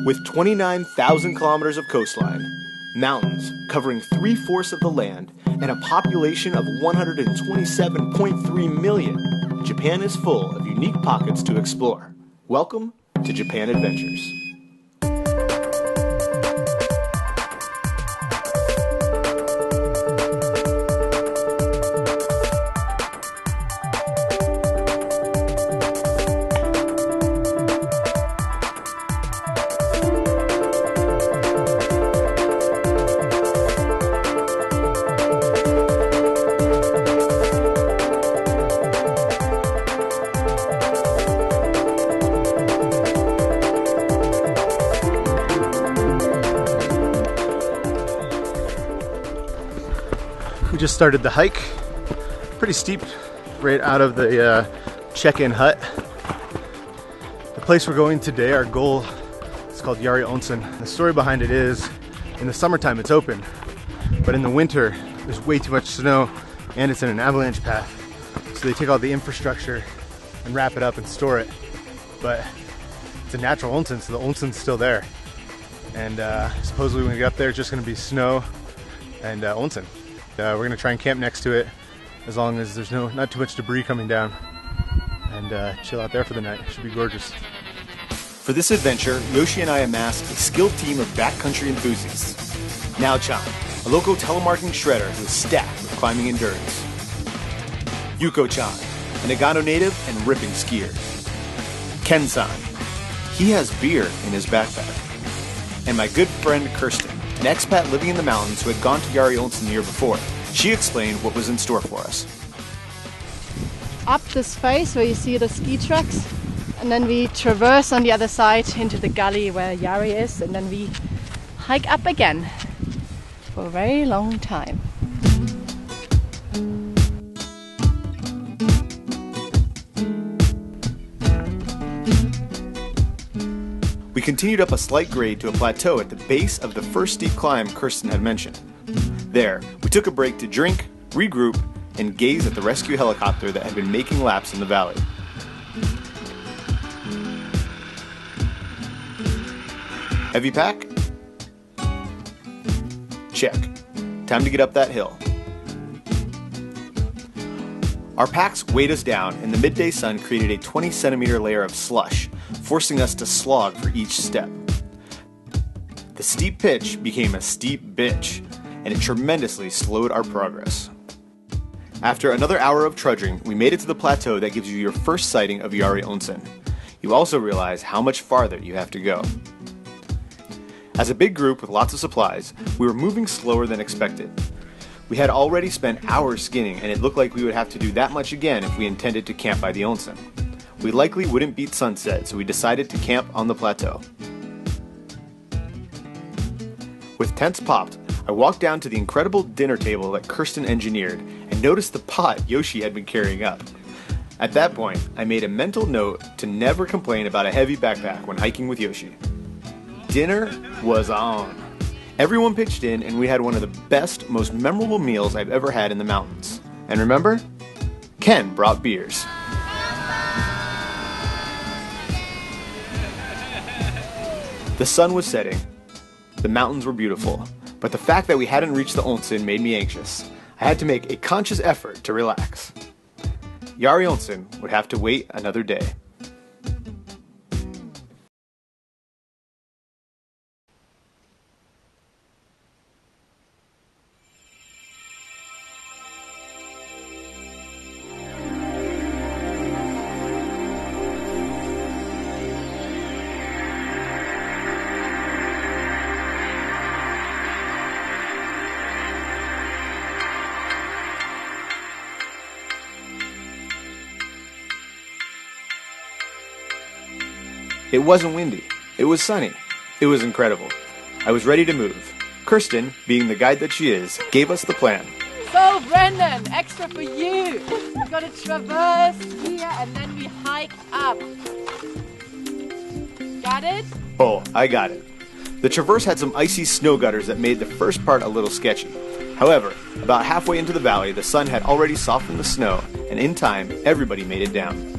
With 29,000 kilometers of coastline, mountains covering 3/4 of the land, and a population of 127.3 million, Japan is full of unique pockets to explore. Welcome to Japan Adventures. We just started the hike, pretty steep, right out of the check-in hut. The place we're going today, our goal, is called Yari Onsen. The story behind it is, in the summertime it's open, but in the winter there's way too much snow and it's in an avalanche path. So they take all the infrastructure and wrap it up and store it. But it's a natural onsen, so the onsen's still there. And supposedly when we get up there, it's just gonna be snow and onsen. We're gonna try and camp next to it as long as there's not too much debris coming down, and chill out there for the night. It should be gorgeous. For this adventure, Yoshi and I amassed a skilled team of backcountry enthusiasts. Nao-chan, a local telemarketing shredder who is stacked with climbing endurance. Yuko-chan, a Nagano native and ripping skier. Ken-san, he has beer in his backpack. And my good friend Kirsten, an expat living in the mountains who had gone to Yari Onsen the year before. She explained what was in store for us. Up this face where you see the ski tracks, and then we traverse on the other side into the gully where Yari is, and then we hike up again for a very long time. We continued up a slight grade to a plateau at the base of the first steep climb Kirsten had mentioned. There, we took a break to drink, regroup, and gaze at the rescue helicopter that had been making laps in the valley. Heavy pack? Check. Time to get up that hill. Our packs weighed us down, and the midday sun created a 20-centimeter layer of slush, forcing us to slog for each step. The steep pitch became a steep bitch, and it tremendously slowed our progress. After another hour of trudging, we made it to the plateau that gives you your first sighting of Yari Onsen. You also realize how much farther you have to go. As a big group with lots of supplies, we were moving slower than expected. We had already spent hours skinning, and it looked like we would have to do that much again if we intended to camp by the onsen. We likely wouldn't beat sunset, so we decided to camp on the plateau. With tents popped, I walked down to the incredible dinner table that Kirsten engineered and noticed the pot Yoshi had been carrying up. At that point, I made a mental note to never complain about a heavy backpack when hiking with Yoshi. Dinner was on. Everyone pitched in, and we had one of the best, most memorable meals I've ever had in the mountains. And remember, Ken brought beers. The sun was setting. The mountains were beautiful, but the fact that we hadn't reached the onsen made me anxious. I had to make a conscious effort to relax. Yari Onsen would have to wait another day. It wasn't windy. It was sunny. It was incredible. I was ready to move. Kirsten, being the guide that she is, gave us the plan. So Brendan, extra for you. We're gonna traverse here and then we hike up. Got it? Oh, I got it. The traverse had some icy snow gutters that made the first part a little sketchy. However, about halfway into the valley, the sun had already softened the snow, and in time, everybody made it down.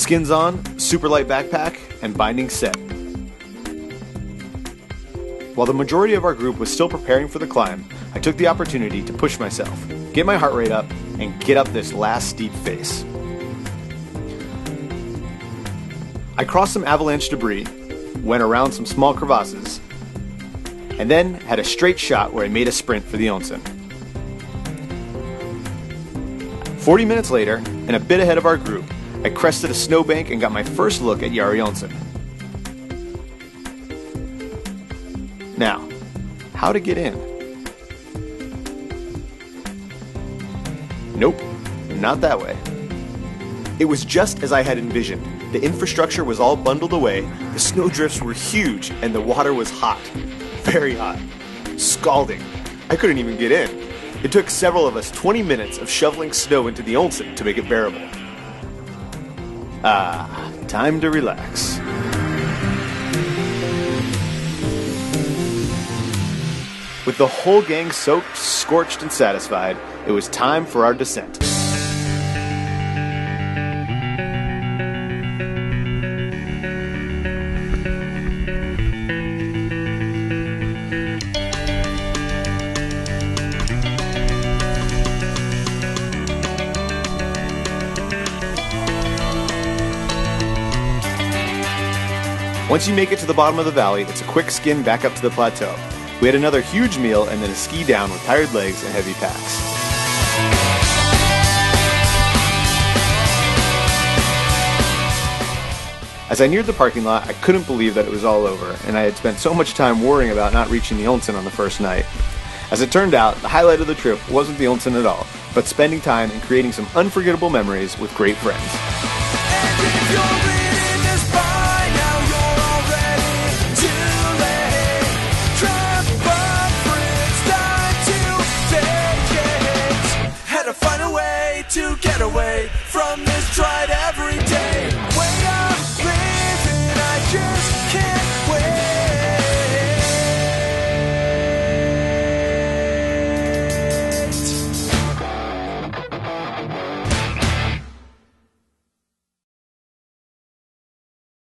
Skins on, super light backpack, and binding set. While the majority of our group was still preparing for the climb, I took the opportunity to push myself, get my heart rate up, and get up this last steep face. I crossed some avalanche debris, went around some small crevasses, and then had a straight shot where I made a sprint for the onsen. 40 minutes later, and a bit ahead of our group, I crested a snowbank and got my first look at Yari Onsen. Now, how to get in? Nope, not that way. It was just as I had envisioned. The infrastructure was all bundled away, the snowdrifts were huge, and the water was hot. Very hot. Scalding. I couldn't even get in. It took several of us 20 minutes of shoveling snow into the onsen to make it bearable. Time to relax. With the whole gang soaked, scorched, and satisfied, it was time for our descent. Once you make it to the bottom of the valley, it's a quick skin back up to the plateau. We had another huge meal and then a ski down with tired legs and heavy packs. As I neared the parking lot, I couldn't believe that it was all over, and I had spent so much time worrying about not reaching the onsen on the first night. As it turned out, the highlight of the trip wasn't the onsen at all, but spending time and creating some unforgettable memories with great friends. To get away from this tried